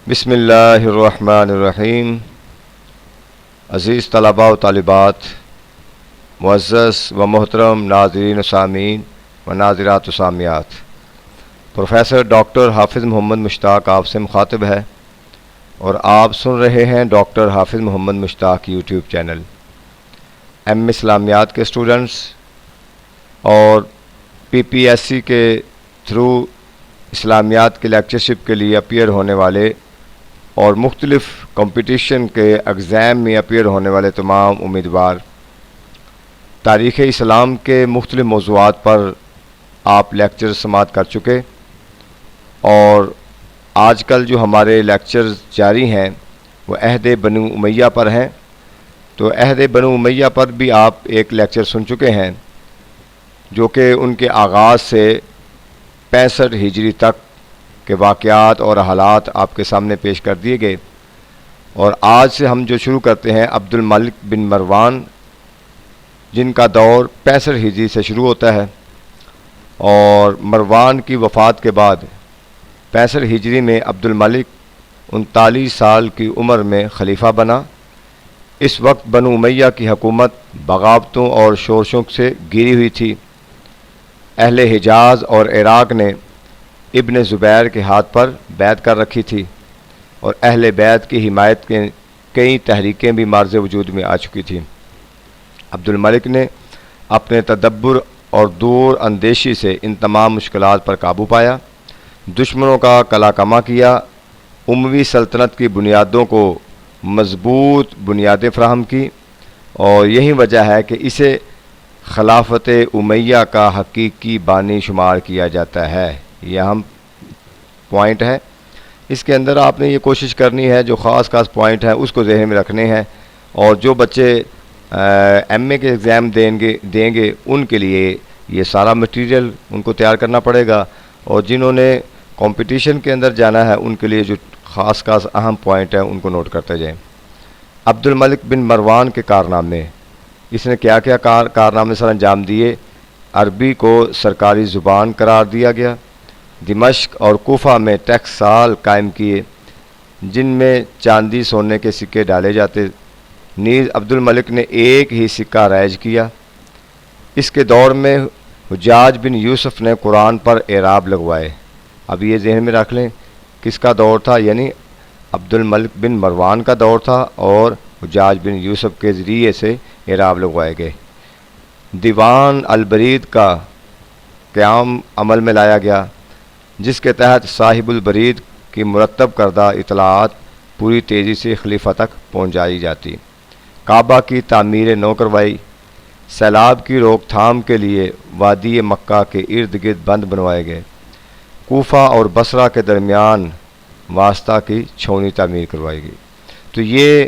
بسم اللہ الرحمن الرحیم۔ عزیز طلباء و طالبات، معزز و محترم ناظرین و سامعین و ناظرات و سامعات، پروفیسر ڈاکٹر حافظ محمد مشتاق آپ سے مخاطب ہے اور آپ سن رہے ہیں ڈاکٹر حافظ محمد مشتاق یوٹیوب چینل۔ ایم اسلامیات کے اسٹوڈنٹس اور پی پی ایس سی کے تھرو اسلامیات کے لیکچرشپ کے لیے اپیئر ہونے والے اور مختلف کمپٹیشن کے ایگزام میں اپیئر ہونے والے تمام امیدوار، تاریخ اسلام کے مختلف موضوعات پر آپ لیکچر سماعت کر چکے، اور آج کل جو ہمارے لیکچرز جاری ہیں وہ عہد بنو امیہ پر ہیں۔ تو عہد بنو امیہ پر بھی آپ ایک لیکچر سن چکے ہیں، جو کہ ان کے آغاز سے 65 ہجری تک کے واقعات اور حالات آپ کے سامنے پیش کر دیے گئے، اور آج سے ہم جو شروع کرتے ہیں عبد الملک بن مروان، جن کا دور 65 ہجری سے شروع ہوتا ہے، اور مروان کی وفات کے بعد 65 ہجری میں عبد الملک 39 سال کی عمر میں خلیفہ بنا۔ اس وقت بنو امیہ کی حکومت بغاوتوں اور شورشوں سے گھری ہوئی تھی۔ اہل حجاز اور عراق نے ابن زبیر کے ہاتھ پر بیعت کر رکھی تھی، اور اہل بیت کی حمایت کے کئی تحریکیں بھی مارز وجود میں آ چکی تھیں۔ عبد الملک نے اپنے تدبر اور دور اندیشی سے ان تمام مشکلات پر قابو پایا، دشمنوں کا قلع کما کیا، اموی سلطنت کی بنیادوں کو مضبوط بنیادیں فراہم کی، اور یہی وجہ ہے کہ اسے خلافت امیہ کا حقیقی بانی شمار کیا جاتا ہے۔ یہ اہم پوائنٹ ہے، اس کے اندر آپ نے یہ کوشش کرنی ہے، جو خاص پوائنٹ ہیں اس کو ذہن میں رکھنے ہیں، اور جو بچے ایم اے کے ایگزام دیں گے ان کے لیے یہ سارا مٹیریل ان کو تیار کرنا پڑے گا، اور جنہوں نے کمپٹیشن کے اندر جانا ہے ان کے لیے جو خاص اہم پوائنٹ ہیں ان کو نوٹ کرتے جائیں۔ عبد الملک بن مروان کے کارنامے، اس نے کیا کیا کارنامے سر انجام دیے۔ عربی کو سرکاری زبان قرار دیا گیا، دمشق اور کوفہ میں ٹیکس سال قائم کیے جن میں چاندی سونے کے سکے ڈالے جاتے، نیز عبد الملک نے ایک ہی سکہ رائج کیا۔ اس کے دور میں حجاج بن یوسف نے قرآن پر اعراب لگوائے۔ اب یہ ذہن میں رکھ لیں کس کا دور تھا، یعنی عبد الملک بن مروان کا دور تھا، اور حجاج بن یوسف کے ذریعے سے اعراب لگوائے گئے۔ دیوان البرید کا قیام عمل میں لایا گیا، جس کے تحت صاحب البرید کی مرتب کردہ اطلاعات پوری تیزی سے خلیفہ تک پہنچائی جاتی۔ کعبہ کی تعمیر نو کروائی، سیلاب کی روک تھام کے لیے وادی مکہ کے ارد گرد بند بنوائے گئے، کوفہ اور بصرہ کے درمیان واسطہ کی چھاؤنی تعمیر کروائی گئی۔ تو یہ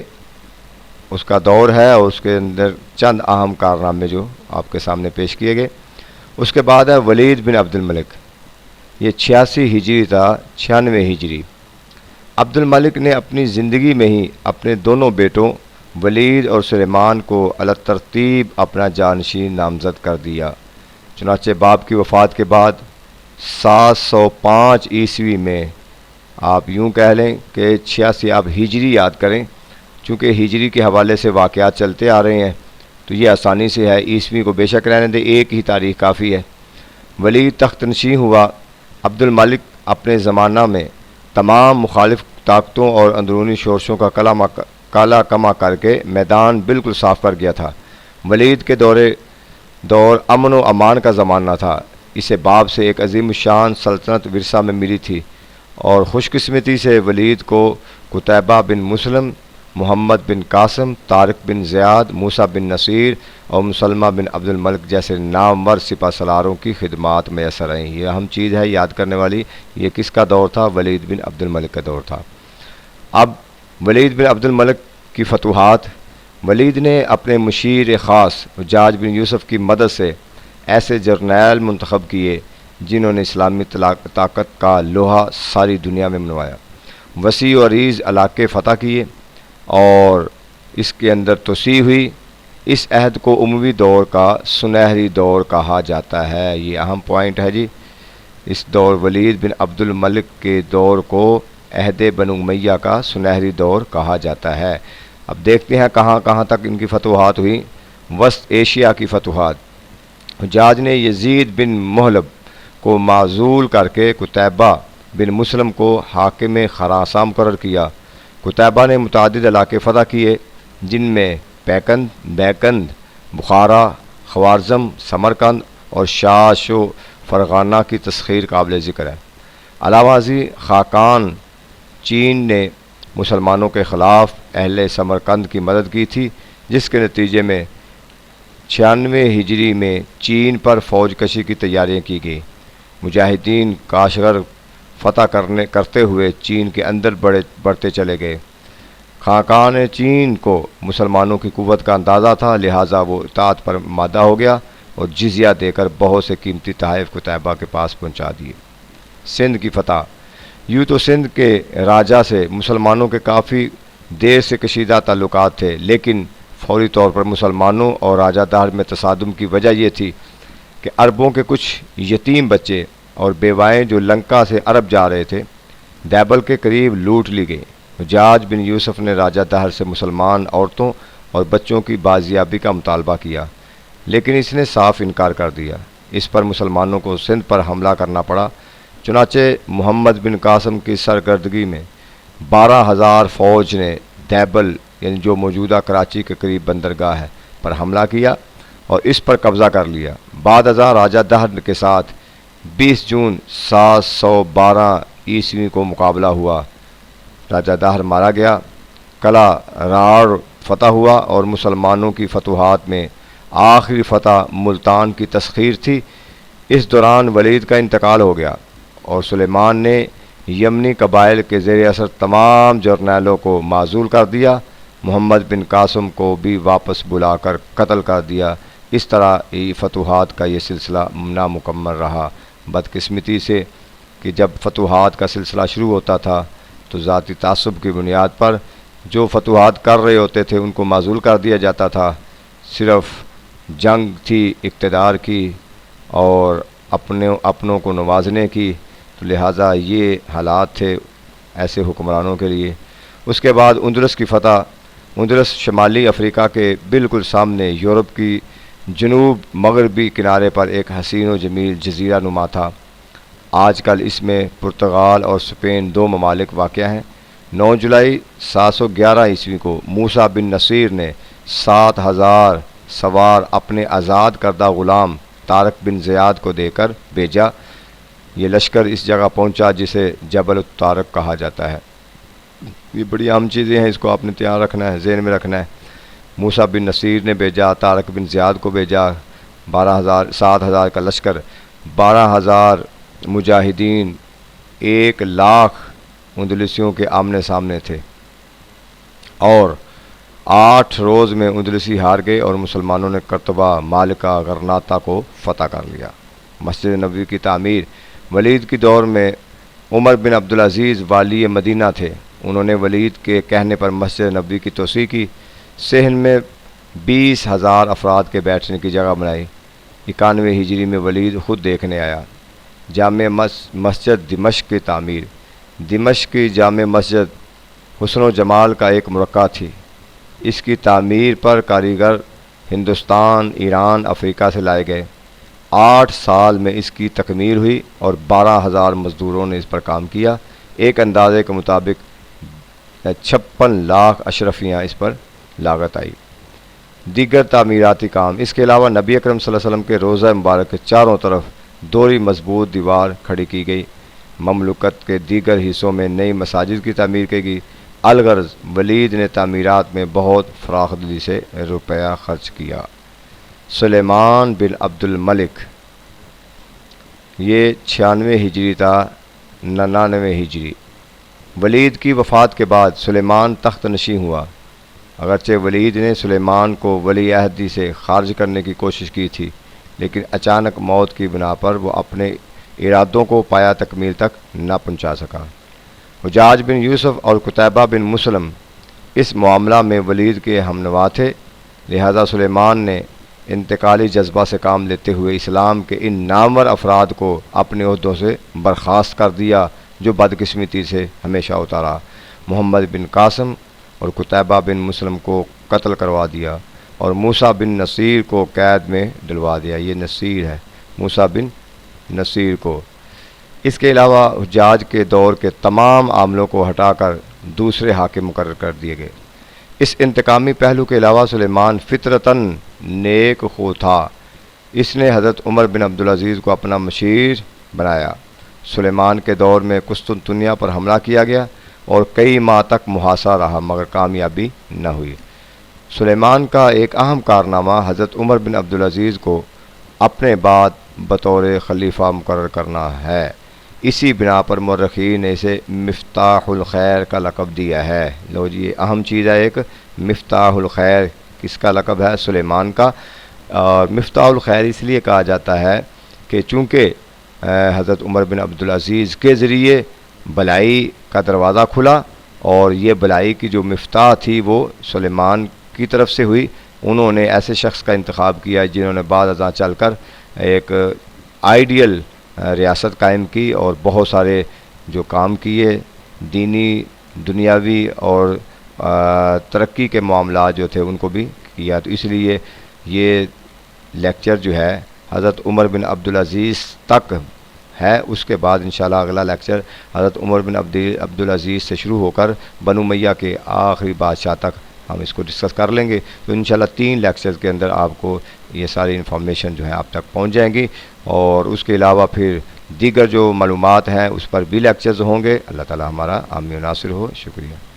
اس کا دور ہے، اور اس کے اندر چند اہم کارنامے جو آپ کے سامنے پیش کیے گئے۔ اس کے بعد ہے ولید بن عبد الملک، یہ 86 ہجری تھا، 96 ہجری۔ عبد الملک نے اپنی زندگی میں ہی اپنے دونوں بیٹوں ولید اور سلیمان کو علی ترتیب اپنا جانشین نامزد کر دیا۔ چنانچہ باپ کی وفات کے بعد 705 عیسوی میں، آپ یوں کہہ لیں کہ 86، آپ ہجری یاد کریں، چونکہ ہجری کے حوالے سے واقعات چلتے آ رہے ہیں تو یہ آسانی سے ہے، عیسوی کو بے شک رہنے دے، ایک ہی تاریخ کافی ہے۔ ولید تخت نشین ہوا۔ عبد الملک اپنے زمانہ میں تمام مخالف طاقتوں اور اندرونی شورشوں کا کالا کما کر کے میدان بالکل صاف کر گیا تھا۔ ولید کے دور امن و امان کا زمانہ تھا، اسے باپ سے ایک عظیم الشان سلطنت ورثہ میں ملی تھی، اور خوش قسمتی سے ولید کو قتیبہ بن مسلم، محمد بن قاسم، طارق بن زیاد، موسیٰ بن نصیر اور مسلمہ بن عبد الملک جیسے نامور سپہ سالاروں کی خدمات میسر آئیں۔ یہ اہم چیز ہے یاد کرنے والی، یہ کس کا دور تھا؟ ولید بن عبد الملک کا دور تھا۔ اب ولید بن عبد الملک کی فتوحات، ولید نے اپنے مشیر خاص حجاج بن یوسف کی مدد سے ایسے جرنیل منتخب کیے جنہوں نے اسلامی طاقت کا لوہا ساری دنیا میں منوایا، وسیع و عریض علاقے فتح کیے، اور اس کے اندر توسیع ہوئی۔ اس عہد کو اموی دور کا سنہری دور کہا جاتا ہے۔ یہ اہم پوائنٹ ہے جی، اس دور ولید بن عبد الملک کے دور کو عہد بنو امیہ کا سنہری دور کہا جاتا ہے۔ اب دیکھتے ہیں کہاں کہاں تک ان کی فتوحات ہوئی۔ وسط ایشیا کی فتوحات۔ حجاج نے یزید بن محلب کو معزول کر کے قتیبہ بن مسلم کو حاکم خراسان مقرر کیا۔ قتیبہ نے متعدد علاقے فتح کیے جن میں پیکند، بیکند، بخارا، خوارزم، سمرقند اور شاش و فرغانہ کی تسخیر قابل ذکر ہے۔ علاوہ ازیں خاقان چین نے مسلمانوں کے خلاف اہل سمرقند کی مدد کی تھی، جس کے نتیجے میں 96 ہجری میں چین پر فوج کشی کی تیاریاں کی گئی۔ مجاہدین کاشغر فتح کرتے ہوئے چین کے اندر بڑھتے چلے گئے۔ خاقان چین کو مسلمانوں کی قوت کا اندازہ تھا، لہٰذا وہ اطاعت پر مادہ ہو گیا اور جزیہ دے کر بہت سے قیمتی تحائف قتیبہ کے پاس پہنچا دیے۔ سندھ کی فتح۔ یوں تو سندھ کے راجہ سے مسلمانوں کے کافی دیر سے کشیدہ تعلقات تھے، لیکن فوری طور پر مسلمانوں اور راجہ دہر میں تصادم کی وجہ یہ تھی کہ عربوں کے کچھ یتیم بچے اور بیوائیں جو لنکا سے عرب جا رہے تھے، دیبل کے قریب لوٹ لی گئی۔ حجاج بن یوسف نے راجہ دہر سے مسلمان عورتوں اور بچوں کی بازیابی کا مطالبہ کیا، لیکن اس نے صاف انکار کر دیا۔ اس پر مسلمانوں کو سندھ پر حملہ کرنا پڑا۔ چنانچہ محمد بن قاسم کی سرکردگی میں 12,000 فوج نے دیبل یعنی جو موجودہ کراچی کے قریب بندرگاہ ہے پر حملہ کیا اور اس پر قبضہ کر لیا۔ بعد ازاں راجہ دہر کے ساتھ 20 جون 712 عیسوی کو مقابلہ ہوا۔ راجہ دہر مارا گیا، قلعہ راڑ فتح ہوا اور مسلمانوں کی فتوحات میں آخری فتح ملتان کی تسخیر تھی۔ اس دوران ولید کا انتقال ہو گیا اور سلیمان نے یمنی قبائل کے زیر اثر تمام جرنیلوں کو معزول کر دیا۔ محمد بن قاسم کو بھی واپس بلا کر قتل کر دیا۔ اس طرح فتوحات کا یہ سلسلہ نامکمل رہا۔ بدقسمتی سے کہ جب فتوحات کا سلسلہ شروع ہوتا تھا تو ذاتی تعصب کی بنیاد پر جو فتوحات کر رہے ہوتے تھے ان کو معزول کر دیا جاتا تھا۔ صرف جنگ تھی اقتدار کی اور اپنوں کو نوازنے کی، تو لہٰذا یہ حالات تھے ایسے حکمرانوں کے لیے۔ اس کے بعد اندلس کی فتح۔ اندلس شمالی افریقہ کے بالکل سامنے یورپ کی جنوب مغربی کنارے پر ایک حسین و جمیل جزیرہ نما تھا۔ آج کل اس میں پرتگال اور اسپین دو ممالک واقع ہیں۔ 9 جولائی 711 عیسوی کو موسیٰ بن نصیر نے 7,000 سوار اپنے آزاد کردہ غلام طارق بن زیاد کو دے کر بھیجا۔ یہ لشکر اس جگہ پہنچا جسے جبل الطارق کہا جاتا ہے۔ یہ بڑی اہم چیزیں ہیں، اس کو آپ نے تیار رکھنا ہے، ذہن میں رکھنا ہے۔ موسیٰ بن نصیر نے بھیجا، طارق بن زیاد کو بھیجا، 7,000 کا لشکر، 12,000 مجاہدین، 1,00,000 اندلسیوں کے آمنے سامنے تھے، اور 8 روز میں اندلسی ہار گئے اور مسلمانوں نے قرطبہ، مالکہ، غرناطہ کو فتح کر لیا۔ مسجد نبوی کی تعمیر۔ ولید کے دور میں عمر بن عبدالعزیز والی مدینہ تھے۔ انہوں نے ولید کے کہنے پر مسجد نبوی کی توسیع کی، صحن میں 20,000 افراد کے بیٹھنے کی جگہ بنائی۔ 91 ہجری میں ولید خود دیکھنے آیا۔ جامع مسجد دمشق کی تعمیر۔ دمشق کی جامع مسجد حسن و جمال کا ایک مرقع تھی۔ اس کی تعمیر پر کاریگر ہندوستان، ایران، افریقہ سے لائے گئے۔ 8 سال میں اس کی تکمیل ہوئی اور 12,000 مزدوروں نے اس پر کام کیا۔ ایک اندازے کے مطابق 56 لاکھ اشرفیاں اس پر لاگت آئی۔ دیگر تعمیراتی کام۔ اس کے علاوہ نبی اکرم صلی اللہ علیہ وسلم کے روضہ مبارک کے چاروں طرف دوہری مضبوط دیوار کھڑی کی گئی۔ مملکت کے دیگر حصوں میں نئی مساجد کی تعمیر کی گئی۔ الغرض ولید نے تعمیرات میں بہت فراخ دلی سے روپیہ خرچ کیا۔ سلیمان بن عبد الملک، یہ 96 ہجری تا 99 ہجری۔ ولید کی وفات کے بعد سلیمان تخت نشین ہوا۔ اگرچہ ولید نے سلیمان کو ولی عہدی سے خارج کرنے کی کوشش کی تھی، لیکن اچانک موت کی بنا پر وہ اپنے ارادوں کو پایا تکمیل تک نہ پہنچا سکا۔ حجاج بن یوسف اور قتیبہ بن مسلم اس معاملہ میں ولید کے ہمنوا تھے، لہذا سلیمان نے انتقالی جذبہ سے کام لیتے ہوئے اسلام کے ان نامور افراد کو اپنے عہدوں سے برخاست کر دیا جو بدقسمتی سے ہمیشہ اتارا۔ محمد بن قاسم اور قتیبہ بن مسلم کو قتل کروا دیا اور موسیٰ بن نصیر کو قید میں ڈلوا دیا۔ یہ نصیر ہے، موسیٰ بن نصیر کو۔ اس کے علاوہ حجاج کے دور کے تمام عاملوں کو ہٹا کر دوسرے حاکم مقرر کر دیے گئے۔ اس انتقامی پہلو کے علاوہ سلیمان فطرتاً نیک خو تھا۔ اس نے حضرت عمر بن عبدالعزیز کو اپنا مشیر بنایا۔ سلیمان کے دور میں قسطنطنیہ پر حملہ کیا گیا اور کئی ماہ تک محاصرہ رہا مگر کامیابی نہ ہوئی۔ سلیمان کا ایک اہم کارنامہ حضرت عمر بن عبدالعزیز کو اپنے بعد بطور خلیفہ مقرر کرنا ہے۔ اسی بنا پر مورخین نے اسے مفتاح الخیر کا لقب دیا ہے۔ لو جی، یہ اہم چیز ہے، ایک مفتاح الخیر کس کا لقب ہے؟ سلیمان کا۔ اور مفتاح الخیر اس لیے کہا جاتا ہے کہ چونکہ حضرت عمر بن عبدالعزیز کے ذریعے بلائی کا دروازہ کھلا اور یہ بلائی کی جو مفتاح تھی وہ سلیمان کی طرف سے ہوئی۔ انہوں نے ایسے شخص کا انتخاب کیا جنہوں نے بعد ازاں چل کر ایک آئیڈیل ریاست قائم کی اور بہت سارے جو کام کیے، دینی، دنیاوی اور ترقی کے معاملات جو تھے ان کو بھی کیا۔ تو اس لیے یہ لیکچر جو ہے حضرت عمر بن عبدالعزیز تک ہے۔ اس کے بعد انشاءاللہ اگلا لیکچر حضرت عمر بن عبدالعزیز سے شروع ہو کر بنو امیہ کے آخری بادشاہ تک ہم اس کو ڈسکس کر لیں گے۔ تو انشاءاللہ 3 لیکچرز کے اندر آپ کو یہ ساری انفارمیشن جو ہے آپ تک پہنچ جائیں گی، اور اس کے علاوہ پھر دیگر جو معلومات ہیں اس پر بھی لیکچرز ہوں گے۔ اللہ تعالی ہمارا حامی و ناصر ہو۔ شکریہ۔